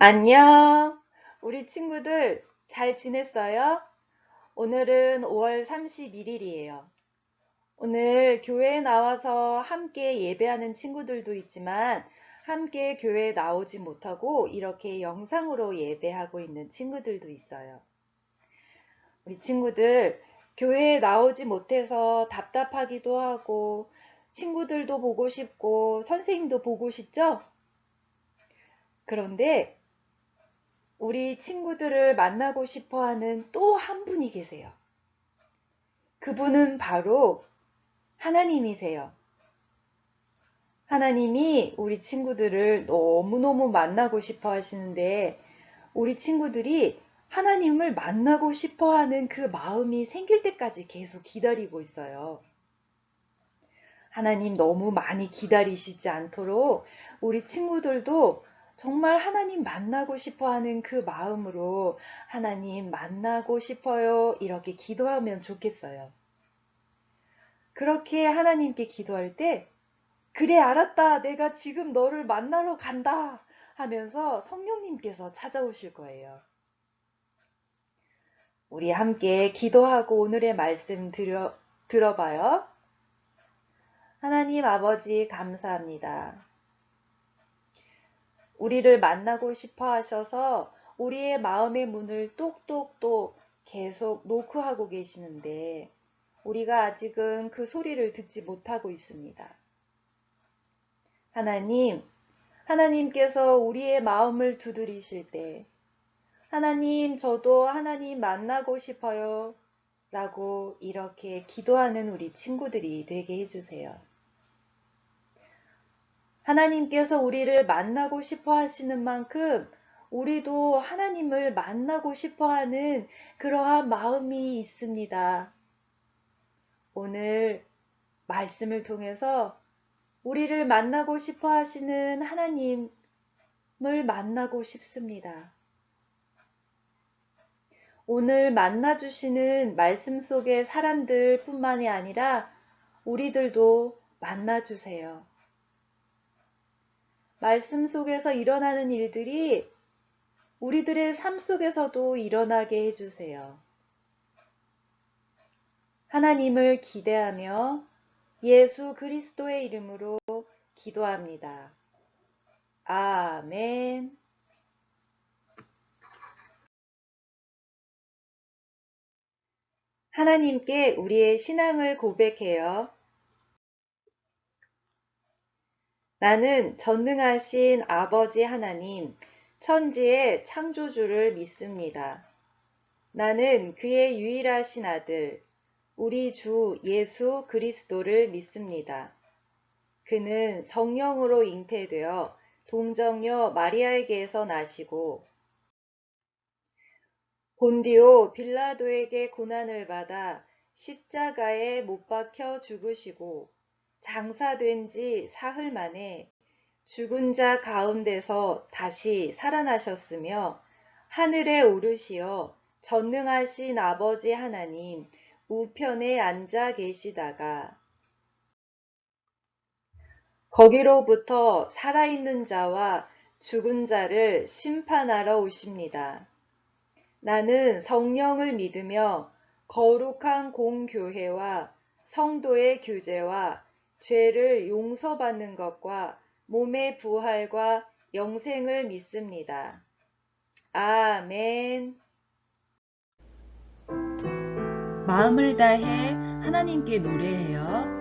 안녕. 우리 친구들 잘 지냈어요? 오늘은 5월 31일이에요. 오늘 교회에 나와서 함께 예배하는 친구들도 있지만 함께 교회에 나오지 못하고 이렇게 영상으로 예배하고 있는 친구들도 있어요. 우리 친구들 교회에 나오지 못해서 답답하기도 하고 친구들도 보고 싶고 선생님도 보고 싶죠? 그런데 우리 친구들을 만나고 싶어 하는 또 한 분이 계세요. 그분은 바로 하나님이세요. 하나님이 우리 친구들을 너무너무 만나고 싶어 하시는데 우리 친구들이 하나님을 만나고 싶어 하는 그 마음이 생길 때까지 계속 기다리고 있어요. 하나님 너무 많이 기다리시지 않도록 우리 친구들도 정말 하나님 만나고 싶어 하는 그 마음으로 하나님 만나고 싶어요. 이렇게 기도하면 좋겠어요. 그렇게 하나님께 기도할 때, 그래, 알았다. 내가 지금 너를 만나러 간다. 하면서 성령님께서 찾아오실 거예요. 우리 함께 기도하고 오늘의 말씀 들어봐요. 하나님 아버지 감사합니다. 우리를 만나고 싶어 하셔서 우리의 마음의 문을 똑똑똑 계속 노크하고 계시는데 우리가 아직은 그 소리를 듣지 못하고 있습니다. 하나님께서 우리의 마음을 두드리실 때 하나님, 저도 하나님 만나고 싶어요. 라고 이렇게 기도하는 우리 친구들이 되게 해주세요. 하나님께서 우리를 만나고 싶어 하시는 만큼 우리도 하나님을 만나고 싶어 하는 그러한 마음이 있습니다. 오늘 말씀을 통해서 우리를 만나고 싶어 하시는 하나님을 만나고 싶습니다. 오늘 만나주시는 말씀 속의 사람들 뿐만이 아니라 우리들도 만나주세요. 말씀 속에서 일어나는 일들이 우리들의 삶 속에서도 일어나게 해주세요. 하나님을 기대하며 예수 그리스도의 이름으로 기도합니다. 아멘. 하나님께 우리의 신앙을 고백해요. 나는 전능하신 아버지 하나님, 천지의 창조주를 믿습니다. 나는 그의 유일하신 아들, 우리 주 예수 그리스도를 믿습니다. 그는 성령으로 잉태되어 동정녀 마리아에게서 나시고 본디오 빌라도에게 고난을 받아 십자가에 못 박혀 죽으시고 장사된 지 사흘 만에 죽은 자 가운데서 다시 살아나셨으며 하늘에 오르시어 전능하신 아버지 하나님 우편에 앉아 계시다가 거기로부터 살아있는 자와 죽은 자를 심판하러 오십니다. 나는 성령을 믿으며 거룩한 공교회와 성도의 교제와 죄를 용서받는 것과 몸의 부활과 영생을 믿습니다. 아멘. 마음을 다해 하나님께 노래해요.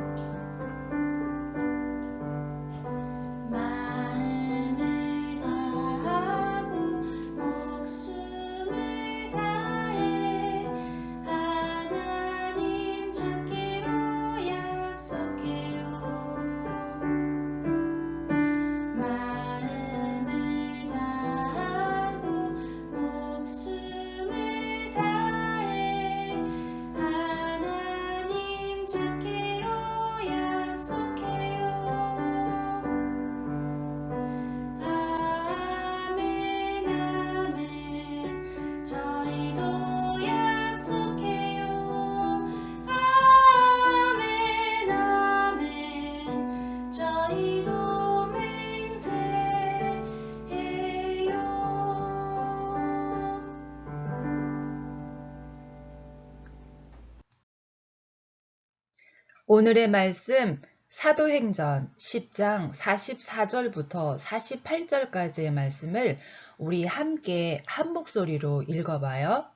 오늘의 말씀 사도행전 10장 44절부터 48절까지의 말씀을 우리 함께 한 목소리로 읽어봐요.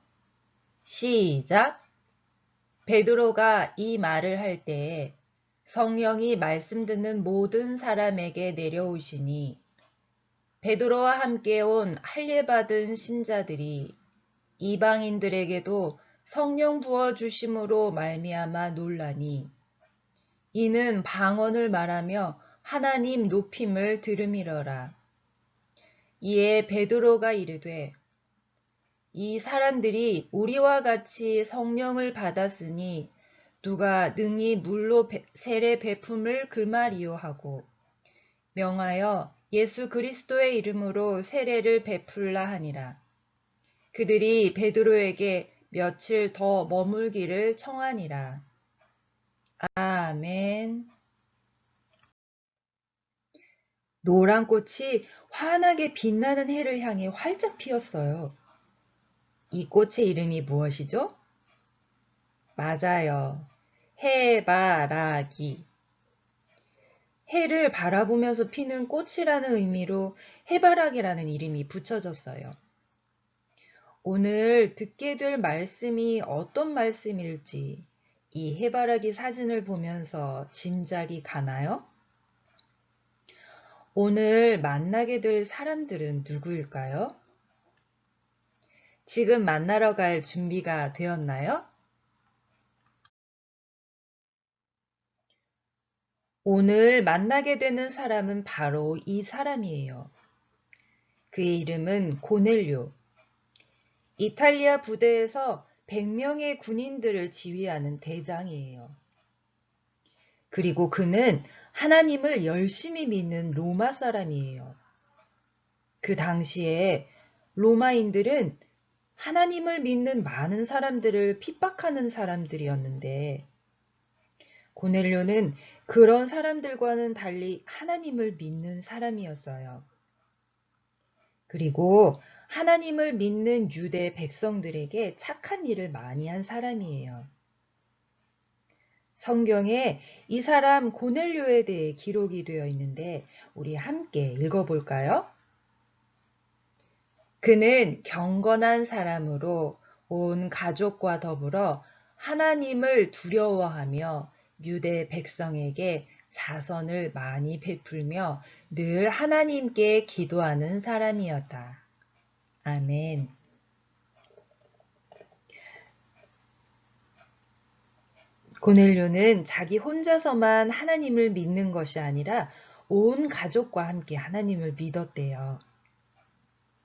시작! 베드로가 이 말을 할 때에 성령이 말씀 듣는 모든 사람에게 내려오시니 베드로와 함께 온 할례받은 신자들이 이방인들에게도 성령 부어주심으로 말미암아 놀라니 이는 방언을 말하며 하나님 높임을 들음이러라. 이에 베드로가 이르되 이 사람들이 우리와 같이 성령을 받았으니 누가 능히 물로 세례 베품을 그 말이요 하고 명하여 예수 그리스도의 이름으로 세례를 베풀라 하니라. 그들이 베드로에게 며칠 더 머물기를 청하니라. 아멘. 노란 꽃이 환하게 빛나는 해를 향해 활짝 피었어요. 이 꽃의 이름이 무엇이죠? 맞아요. 해바라기. 해를 바라보면서 피는 꽃이라는 의미로 해바라기라는 이름이 붙여졌어요. 오늘 듣게 될 말씀이 어떤 말씀일지 이 해바라기 사진을 보면서 짐작이 가나요? 오늘 만나게 될 사람들은 누구일까요? 지금 만나러 갈 준비가 되었나요? 오늘 만나게 되는 사람은 바로 이 사람이에요. 그의 이름은 고넬료. 이탈리아 부대에서 100명의 군인들을 지휘하는 대장이에요. 그리고 그는 하나님을 열심히 믿는 로마 사람이에요. 그 당시에 로마인들은 하나님을 믿는 많은 사람들을 핍박하는 사람들이었는데 고넬료는 그런 사람들과는 달리 하나님을 믿는 사람이었어요. 그리고 하나님을 믿는 유대 백성들에게 착한 일을 많이 한 사람이에요. 성경에 이 사람 고넬료에 대해 기록이 되어 있는데 우리 함께 읽어볼까요? 그는 경건한 사람으로 온 가족과 더불어 하나님을 두려워하며 유대 백성에게 자선을 많이 베풀며 늘 하나님께 기도하는 사람이었다. 아멘. 고넬료는 자기 혼자서만 하나님을 믿는 것이 아니라 온 가족과 함께 하나님을 믿었대요.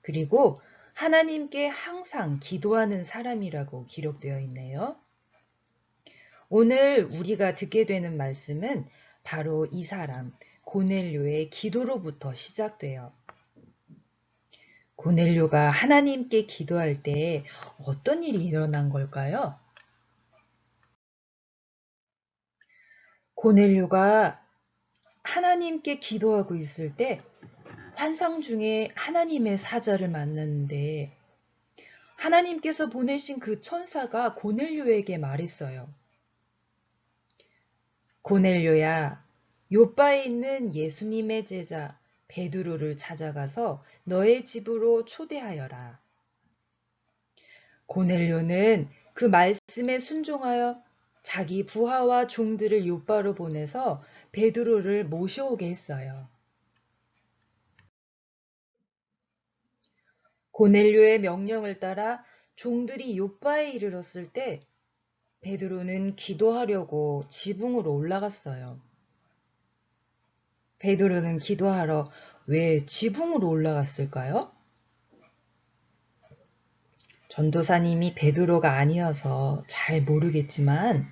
그리고 하나님께 항상 기도하는 사람이라고 기록되어 있네요. 오늘 우리가 듣게 되는 말씀은 바로 이 사람 고넬료의 기도로부터 시작돼요. 고넬료가 하나님께 기도할 때 어떤 일이 일어난 걸까요? 고넬료가 하나님께 기도하고 있을 때 환상 중에 하나님의 사자를 만났는데 하나님께서 보내신 그 천사가 고넬료에게 말했어요. 고넬료야, 요바에 있는 예수님의 제자 베드로를 찾아가서 너의 집으로 초대하여라. 고넬료는 그 말씀에 순종하여 자기 부하와 종들을 요바로 보내서 베드로를 모셔오게 했어요. 고넬료의 명령을 따라 종들이 요바에 이르렀을 때 베드로는 기도하려고 지붕으로 올라갔어요. 베드로는 기도하러 왜 지붕으로 올라갔을까요? 전도사님이 베드로가 아니어서 잘 모르겠지만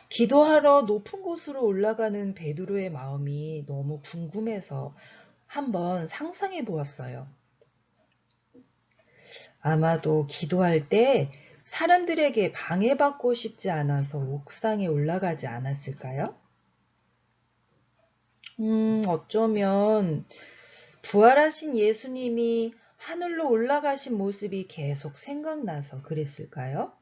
기도하러 높은 곳으로 올라가는 베드로의 마음이 너무 궁금해서 한번 상상해 보았어요. 아마도 기도할 때 사람들에게 방해받고 싶지 않아서 옥상에 올라가지 않았을까요? 어쩌면 부활하신 예수님이 하늘로 올라가신 모습이 계속 생각나서 그랬을까요?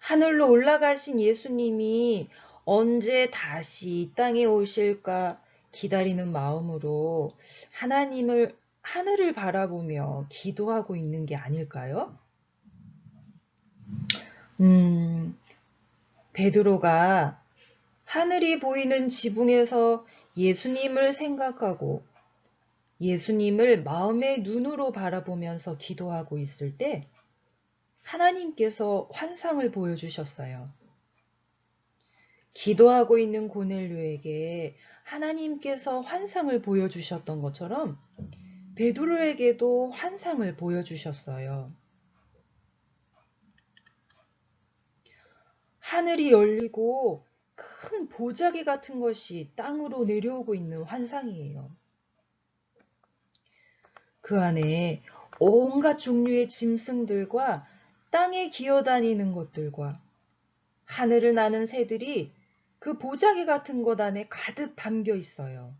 하늘로 올라가신 예수님이 언제 다시 이 땅에 오실까 기다리는 마음으로 하늘을 바라보며 기도하고 있는 게 아닐까요? 음, 베드로가 하늘이 보이는 지붕에서 예수님을 생각하고 예수님을 마음의 눈으로 바라보면서 기도하고 있을 때 하나님께서 환상을 보여주셨어요. 기도하고 있는 고넬료에게 하나님께서 환상을 보여주셨던 것처럼 베드로에게도 환상을 보여주셨어요. 하늘이 열리고 큰 보자기 같은 것이 땅으로 내려오고 있는 환상이에요. 그 안에 온갖 종류의 짐승들과 땅에 기어다니는 것들과 하늘을 나는 새들이 그 보자기 같은 것 안에 가득 담겨 있어요.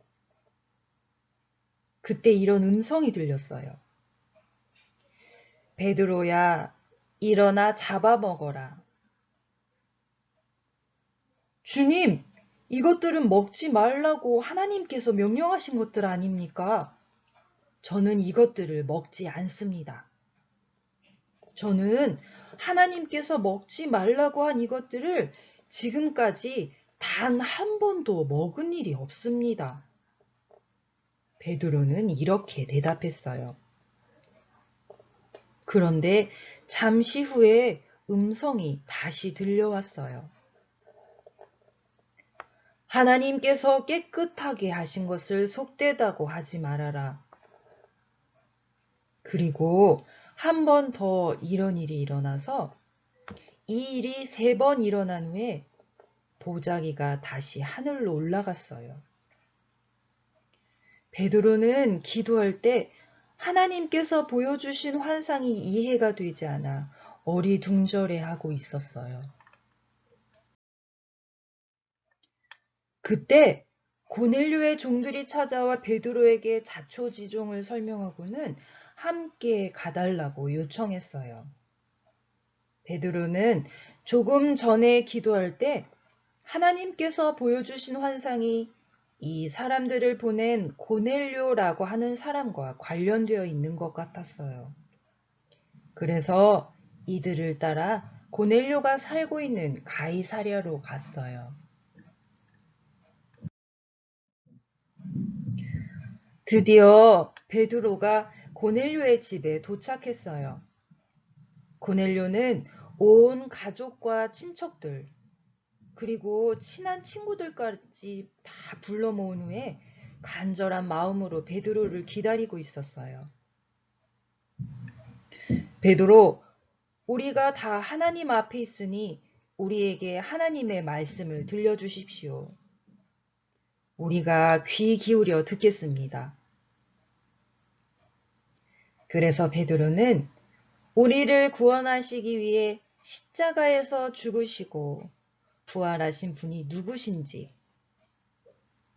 그때 이런 음성이 들렸어요. 베드로야, 일어나 잡아먹어라. 주님, 이것들은 먹지 말라고 하나님께서 명령하신 것들 아닙니까? 저는 이것들을 먹지 않습니다. 저는 하나님께서 먹지 말라고 한 이것들을 지금까지 단 한 번도 먹은 일이 없습니다. 베드로는 이렇게 대답했어요. 그런데 잠시 후에 음성이 다시 들려왔어요. 하나님께서 깨끗하게 하신 것을 속되다고 하지 말아라. 그리고 한 번 더 이런 일이 일어나서 이 일이 3번 일어난 후에 보자기가 다시 하늘로 올라갔어요. 베드로는 기도할 때 하나님께서 보여주신 환상이 이해가 되지 않아 어리둥절해하고 있었어요. 그때 고넬료의 종들이 찾아와 베드로에게 자초지종을 설명하고는 함께 가달라고 요청했어요. 베드로는 조금 전에 기도할 때 하나님께서 보여주신 환상이 이 사람들을 보낸 고넬료라고 하는 사람과 관련되어 있는 것 같았어요. 그래서 이들을 따라 고넬료가 살고 있는 가이사랴로 갔어요. 드디어 베드로가 고넬료의 집에 도착했어요. 고넬료는 온 가족과 친척들, 그리고 친한 친구들까지 다 불러 모은 후에 간절한 마음으로 베드로를 기다리고 있었어요. 베드로, 우리가 다 하나님 앞에 있으니 우리에게 하나님의 말씀을 들려주십시오. 우리가 귀 기울여 듣겠습니다. 그래서 베드로는 우리를 구원하시기 위해 십자가에서 죽으시고 부활하신 분이 누구신지,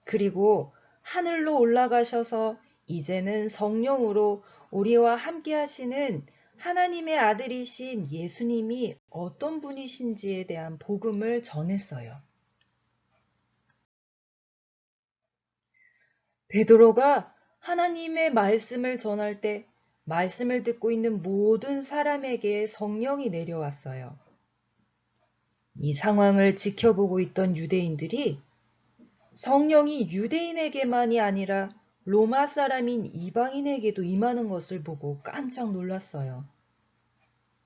그리고 하늘로 올라가셔서 이제는 성령으로 우리와 함께 하시는 하나님의 아들이신 예수님이 어떤 분이신지에 대한 복음을 전했어요. 베드로가 하나님의 말씀을 전할 때 말씀을 듣고 있는 모든 사람에게 성령이 내려왔어요. 이 상황을 지켜보고 있던 유대인들이 성령이 유대인에게만이 아니라 로마 사람인 이방인에게도 임하는 것을 보고 깜짝 놀랐어요.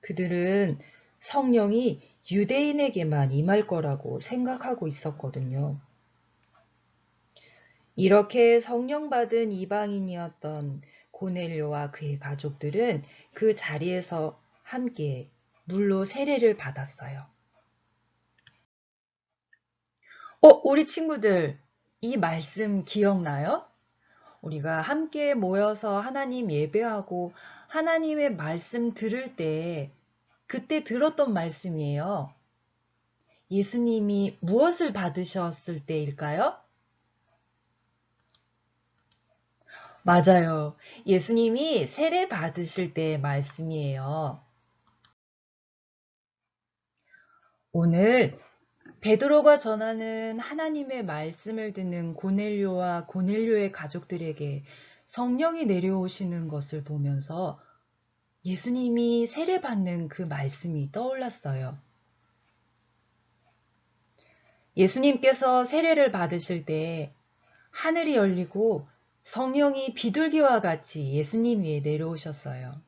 그들은 성령이 유대인에게만 임할 거라고 생각하고 있었거든요. 이렇게 성령 받은 이방인이었던 고넬료와 그의 가족들은 그 자리에서 함께 물로 세례를 받았어요. 우리 친구들, 이 말씀 기억나요? 우리가 함께 모여서 하나님 예배하고 하나님의 말씀 들을 때 그때 들었던 말씀이에요. 예수님이 무엇을 받으셨을 때일까요? 맞아요. 예수님이 세례 받으실 때의 말씀이에요. 오늘 베드로가 전하는 하나님의 말씀을 듣는 고넬료와 고넬료의 가족들에게 성령이 내려오시는 것을 보면서 예수님이 세례받는 그 말씀이 떠올랐어요. 예수님께서 세례를 받으실 때 하늘이 열리고 성령이 비둘기와 같이 예수님 위에 내려오셨어요.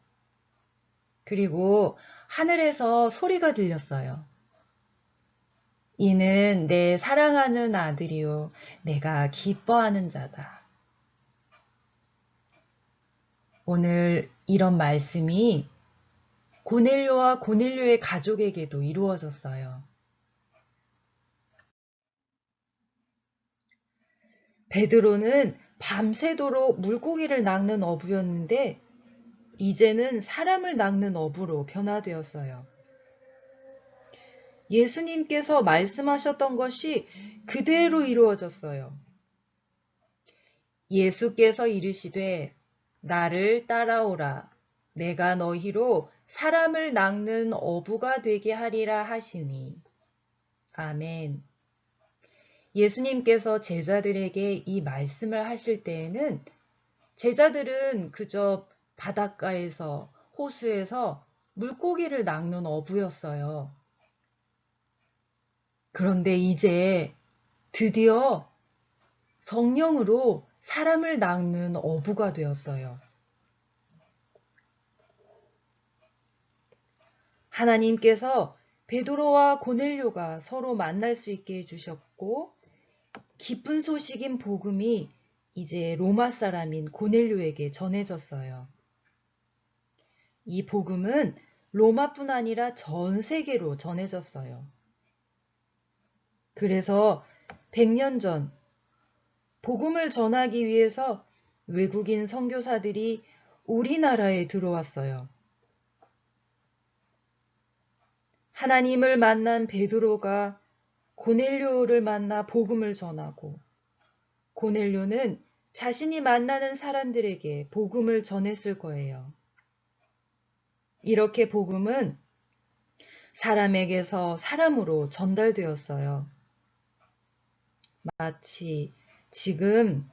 그리고 하늘에서 소리가 들렸어요. 이는 내 사랑하는 아들이요, 내가 기뻐하는 자다. 오늘 이런 말씀이 고넬료와 고넬료의 가족에게도 이루어졌어요. 베드로는 밤새도록 물고기를 낚는 어부였는데 이제는 사람을 낚는 어부로 변화되었어요. 예수님께서 말씀하셨던 것이 그대로 이루어졌어요. 예수께서 이르시되 나를 따라오라. 내가 너희로 사람을 낚는 어부가 되게 하리라 하시니. 아멘. 예수님께서 제자들에게 이 말씀을 하실 때에는 제자들은 그저 바닷가에서 호수에서 물고기를 낚는 어부였어요. 그런데 이제 드디어 성령으로 사람을 낚는 어부가 되었어요. 하나님께서 베드로와 고넬료가 서로 만날 수 있게 해주셨고 기쁜 소식인 복음이 이제 로마 사람인 고넬료에게 전해졌어요. 이 복음은 로마뿐 아니라 전 세계로 전해졌어요. 그래서 100년 전 복음을 전하기 위해서 외국인 선교사들이 우리나라에 들어왔어요. 하나님을 만난 베드로가 고넬료를 만나 복음을 전하고 고넬료는 자신이 만나는 사람들에게 복음을 전했을 거예요. 이렇게 복음은 사람에게서 사람으로 전달되었어요. 마치 지금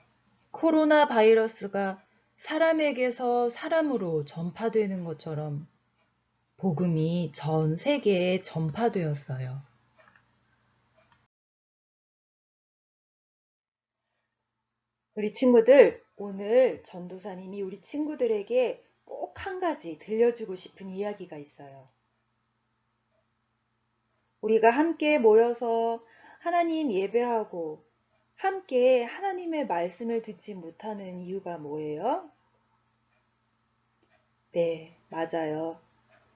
코로나 바이러스가 사람에게서 사람으로 전파되는 것처럼 복음이 전 세계에 전파되었어요. 우리 친구들, 오늘 전도사님이 우리 친구들에게 꼭 한 가지 들려주고 싶은 이야기가 있어요. 우리가 함께 모여서 하나님 예배하고 함께 하나님의 말씀을 듣지 못하는 이유가 뭐예요? 네, 맞아요.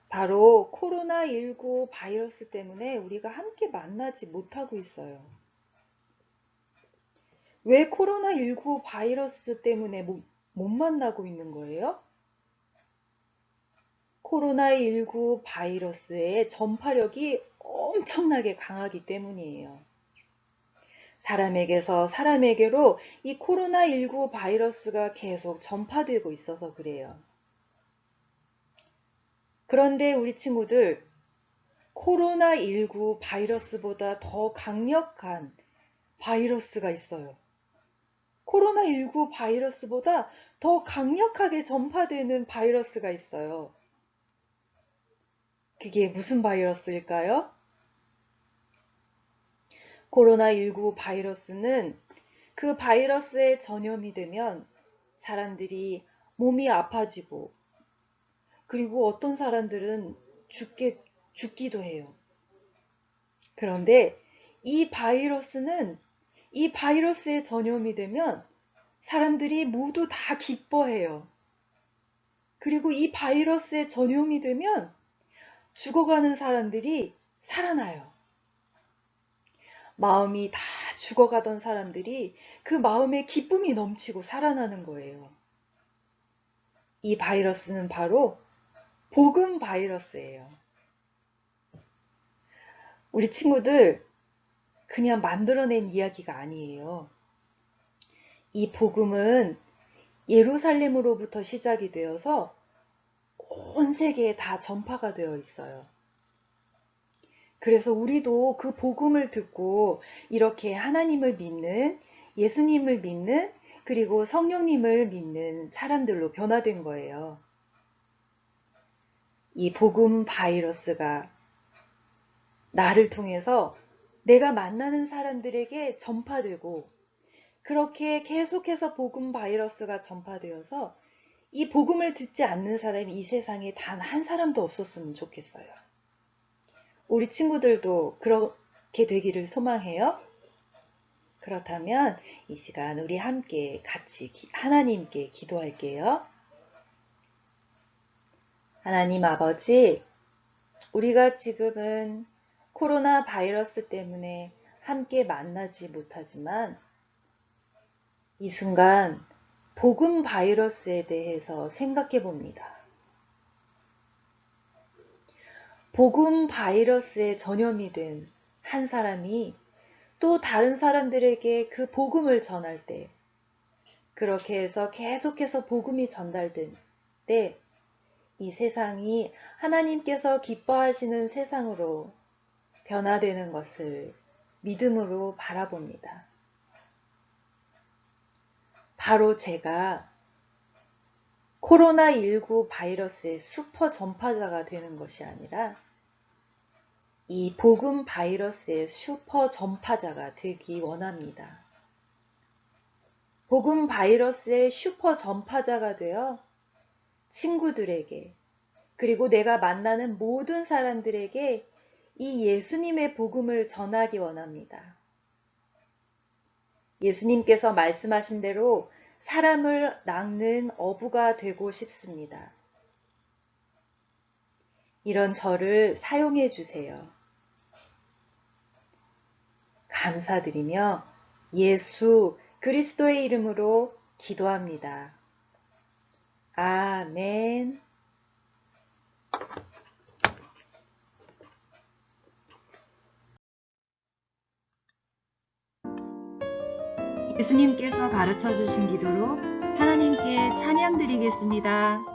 바로 코로나19 바이러스 때문에 우리가 함께 만나지 못하고 있어요. 왜 코로나19 바이러스 때문에 못 만나고 있는 거예요? 코로나19 바이러스의 전파력이 엄청나게 강하기 때문이에요. 사람에게서 사람에게로 이 코로나19 바이러스가 계속 전파되고 있어서 그래요. 그런데 우리 친구들, 코로나19 바이러스보다 더 강력한 바이러스가 있어요. 코로나19 바이러스보다 더 강력하게 전파되는 바이러스가 있어요. 그게 무슨 바이러스일까요? 코로나19 바이러스는 그 바이러스에 전염이 되면 사람들이 몸이 아파지고 그리고 어떤 사람들은 죽기도 해요. 그런데 이 바이러스에 전염이 되면 사람들이 모두 다 기뻐해요. 그리고 이 바이러스에 전염이 되면 죽어가는 사람들이 살아나요. 마음이 다 죽어가던 사람들이 그 마음에 기쁨이 넘치고 살아나는 거예요. 이 바이러스는 바로 복음 바이러스예요. 우리 친구들 그냥 만들어낸 이야기가 아니에요. 이 복음은 예루살렘으로부터 시작이 되어서 온 세계에 다 전파가 되어 있어요. 그래서 우리도 그 복음을 듣고 이렇게 하나님을 믿는, 예수님을 믿는, 그리고 성령님을 믿는 사람들로 변화된 거예요. 이 복음 바이러스가 나를 통해서 내가 만나는 사람들에게 전파되고, 그렇게 계속해서 복음 바이러스가 전파되어서 이 복음을 듣지 않는 사람이 이 세상에 단 한 사람도 없었으면 좋겠어요. 우리 친구들도 그렇게 되기를 소망해요. 그렇다면 이 시간 우리 함께 같이 하나님께 기도할게요. 하나님 아버지, 우리가 지금은 코로나 바이러스 때문에 함께 만나지 못하지만 이 순간 복음 바이러스에 대해서 생각해 봅니다. 복음 바이러스에 전염이 된 한 사람이 또 다른 사람들에게 그 복음을 전할 때, 그렇게 해서 계속해서 복음이 전달된 때, 이 세상이 하나님께서 기뻐하시는 세상으로 변화되는 것을 믿음으로 바라봅니다. 바로 제가 코로나19 바이러스의 슈퍼 전파자가 되는 것이 아니라 이 복음 바이러스의 슈퍼 전파자가 되기 원합니다. 복음 바이러스의 슈퍼 전파자가 되어 친구들에게, 그리고 내가 만나는 모든 사람들에게 이 예수님의 복음을 전하기 원합니다. 예수님께서 말씀하신 대로 사람을 낚는 어부가 되고 싶습니다. 이런 저를 사용해 주세요. 감사드리며 예수 그리스도의 이름으로 기도합니다. 아멘. 예수님께서 가르쳐 주신 기도로 하나님께 찬양 드리겠습니다.